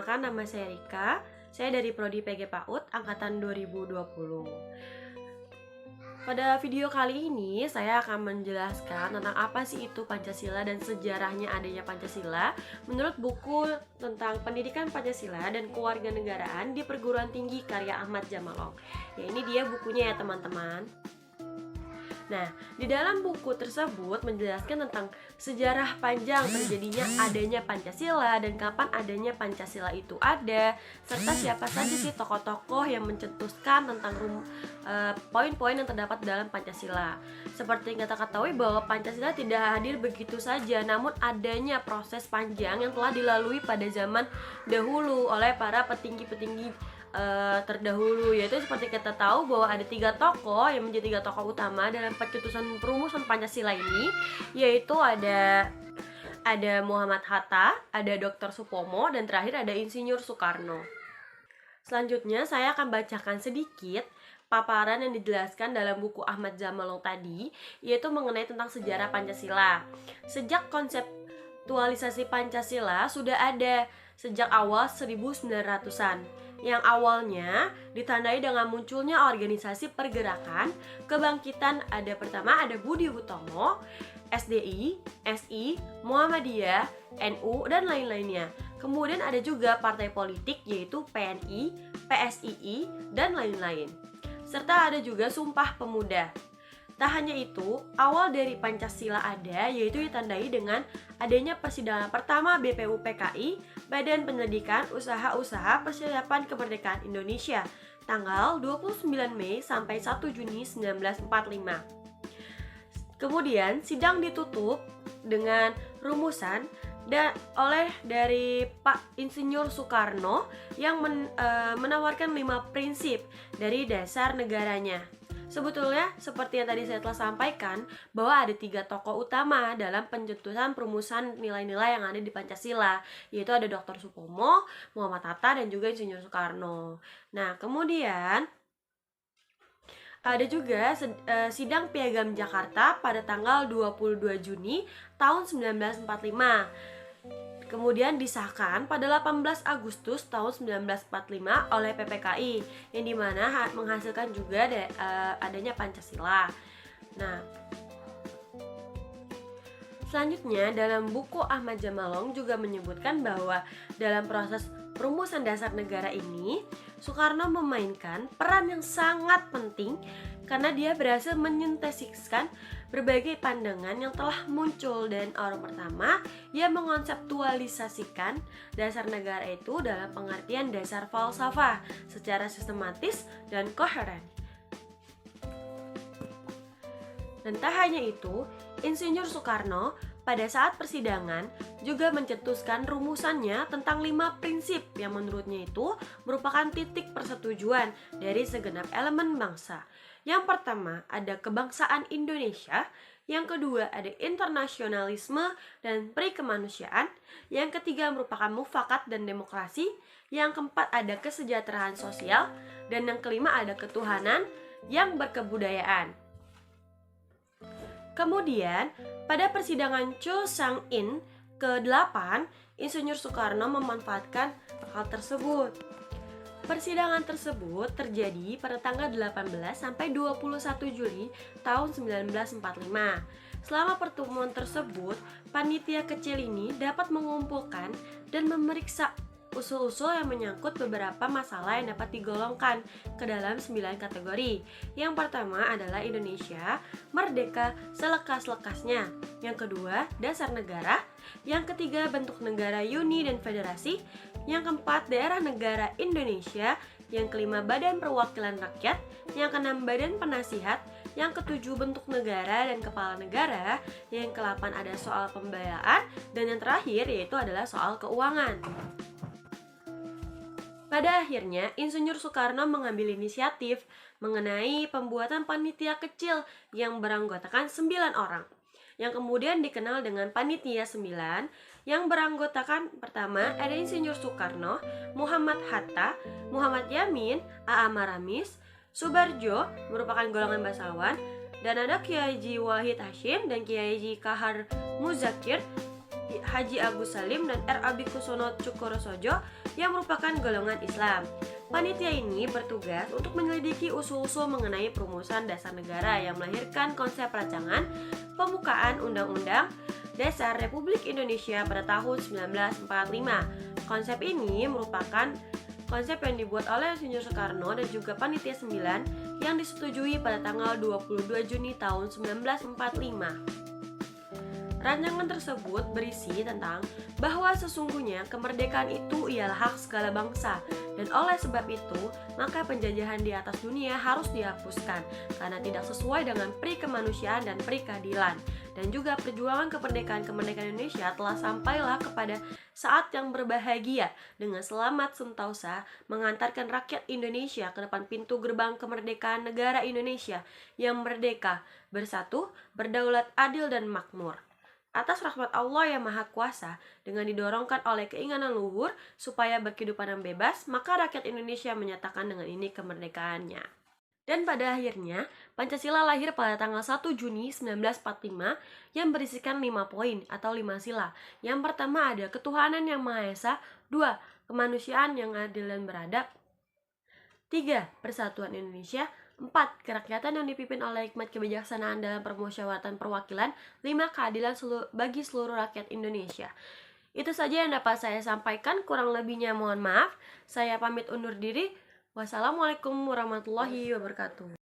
Perkenalkan, nama saya Rika. Saya dari Prodi PG PAUD angkatan 2020. Pada video kali ini saya akan menjelaskan tentang apa sih itu Pancasila dan sejarahnya adanya Pancasila menurut buku tentang pendidikan Pancasila dan kewarganegaraan di perguruan tinggi karya Ahmad Jamalong. Ya, ini dia bukunya ya teman-teman. Nah, di dalam buku tersebut menjelaskan tentang sejarah panjang terjadinya adanya Pancasila dan kapan adanya Pancasila itu ada, serta siapa saja sih tokoh-tokoh yang mencetuskan tentang poin-poin yang terdapat dalam Pancasila. Seperti yang kita ketahui bahwa Pancasila tidak hadir begitu saja, namun adanya proses panjang yang telah dilalui pada zaman dahulu oleh para petinggi-petinggi terdahulu, yaitu seperti kita tahu bahwa ada 3 tokoh yang menjadi 3 tokoh utama dalam pencetusan perumusan Pancasila ini, yaitu ada Muhammad Hatta, ada Dr. Supomo, dan terakhir ada Insinyur Soekarno. Selanjutnya saya akan bacakan sedikit paparan yang dijelaskan dalam buku Ahmad Jamalong tadi, yaitu mengenai tentang sejarah Pancasila. Sejak konseptualisasi Pancasila sudah ada sejak awal 1900-an. Yang awalnya ditandai dengan munculnya organisasi pergerakan kebangkitan. Pertama ada Budi Utomo, SDI, SI, Muhammadiyah, NU, dan lain-lainnya. Kemudian ada juga partai politik yaitu PNI, PSII, dan lain-lain. Serta ada juga Sumpah Pemuda. Tak hanya itu, awal dari Pancasila ada, yaitu ditandai dengan adanya persidangan pertama BPUPKI, Badan Penyelidikan Usaha-Usaha Persiapan Kemerdekaan Indonesia, tanggal 29 Mei sampai 1 Juni 1945. Kemudian sidang ditutup dengan rumusan oleh dari Pak Insinyur Soekarno yang menawarkan 5 prinsip dari dasar negaranya. Sebetulnya seperti yang tadi saya telah sampaikan bahwa ada 3 tokoh utama dalam pencetusan perumusan nilai-nilai yang ada di Pancasila, yaitu ada Dr. Supomo, Muhammad Hatta, dan juga Insinyur Soekarno. Nah, kemudian ada juga sidang Piagam Jakarta pada tanggal 22 Juni tahun 1945. Kemudian disahkan pada 18 Agustus tahun 1945 oleh PPKI, yang dimana menghasilkan juga adanya Pancasila. Nah, selanjutnya dalam buku Ahmad Jamalong juga menyebutkan bahwa dalam proses perumusan dasar negara ini, Soekarno memainkan peran yang sangat penting karena dia berhasil menyintesiskan berbagai pandangan yang telah muncul, dan orang pertama ia mengonseptualisasikan dasar negara itu dalam pengertian dasar falsafah secara sistematis dan koheren. Dan tak hanya itu, Insinyur Soekarno pada saat persidangan juga mencetuskan rumusannya tentang 5 prinsip yang menurutnya itu merupakan titik persetujuan dari segenap elemen bangsa. Yang pertama ada kebangsaan Indonesia, yang kedua ada internasionalisme dan perikemanusiaan, yang ketiga merupakan mufakat dan demokrasi, yang keempat ada kesejahteraan sosial, dan yang kelima ada ketuhanan yang berkebudayaan. Kemudian, pada persidangan Cho Sang-in ke-8, Insinyur Soekarno memanfaatkan hal tersebut. Persidangan tersebut terjadi pada tanggal 18 sampai 21 Juli tahun 1945. Selama pertemuan tersebut, panitia kecil ini dapat mengumpulkan dan memeriksa usul-usul yang menyangkut beberapa masalah yang dapat digolongkan ke dalam 9 kategori. Yang pertama adalah Indonesia merdeka selekas-lekasnya. Yang kedua, dasar negara. Yang ketiga, bentuk negara uni dan federasi. Yang keempat, daerah negara Indonesia. Yang kelima, badan perwakilan rakyat. Yang keenam, badan penasihat. Yang ketujuh, bentuk negara dan kepala negara. Yang ke-8 ada soal pembiayaan. Dan yang terakhir yaitu adalah soal keuangan. Pada akhirnya, Insinyur Soekarno mengambil inisiatif mengenai pembuatan panitia kecil yang beranggotakan 9 orang, yang kemudian dikenal dengan Panitia 9, yang beranggotakan pertama ada Insinyur Soekarno, Muhammad Hatta, Muhammad Yamin, A.A. Maramis, Subarjo merupakan golongan bangsawan, dan ada Kiai Haji Wahid Hashim dan Kiai Haji Kahar Muzakir Haji Agus Salim dan R. Abikusono Cukorosojo yang merupakan golongan Islam. Panitia ini bertugas untuk menyelidiki usul-usul mengenai perumusan dasar negara yang melahirkan konsep rancangan pembukaan Undang-Undang Dasar Republik Indonesia pada tahun 1945. Konsep ini merupakan konsep yang dibuat oleh Insinyur Soekarno dan juga Panitia 9 yang disetujui pada tanggal 22 Juni tahun 1945. Rancangan tersebut berisi tentang bahwa sesungguhnya kemerdekaan itu ialah hak segala bangsa, dan oleh sebab itu maka penjajahan di atas dunia harus dihapuskan karena tidak sesuai dengan pri kemanusiaan dan pri keadilan. Dan juga perjuangan kemerdekaan Indonesia telah sampailah kepada saat yang berbahagia dengan selamat sentosa mengantarkan rakyat Indonesia ke depan pintu gerbang kemerdekaan negara Indonesia yang merdeka, bersatu, berdaulat, adil, dan makmur. Atas rahmat Allah yang Maha Kuasa, dengan didorongkan oleh keinginan luhur supaya berkehidupan yang bebas, maka rakyat Indonesia menyatakan dengan ini kemerdekaannya. Dan pada akhirnya, Pancasila lahir pada tanggal 1 Juni 1945 yang berisikan 5 poin atau 5 sila. Yang pertama ada ketuhanan yang Maha Esa, 2. Kemanusiaan yang adil dan beradab, 3. Persatuan Indonesia, 4. Kerakyatan yang dipimpin oleh hikmat kebijaksanaan dalam permusyawaratan perwakilan, 5. Keadilan bagi seluruh rakyat Indonesia. Itu saja yang dapat saya sampaikan, kurang lebihnya mohon maaf. Saya pamit undur diri. Wassalamualaikum warahmatullahi wabarakatuh.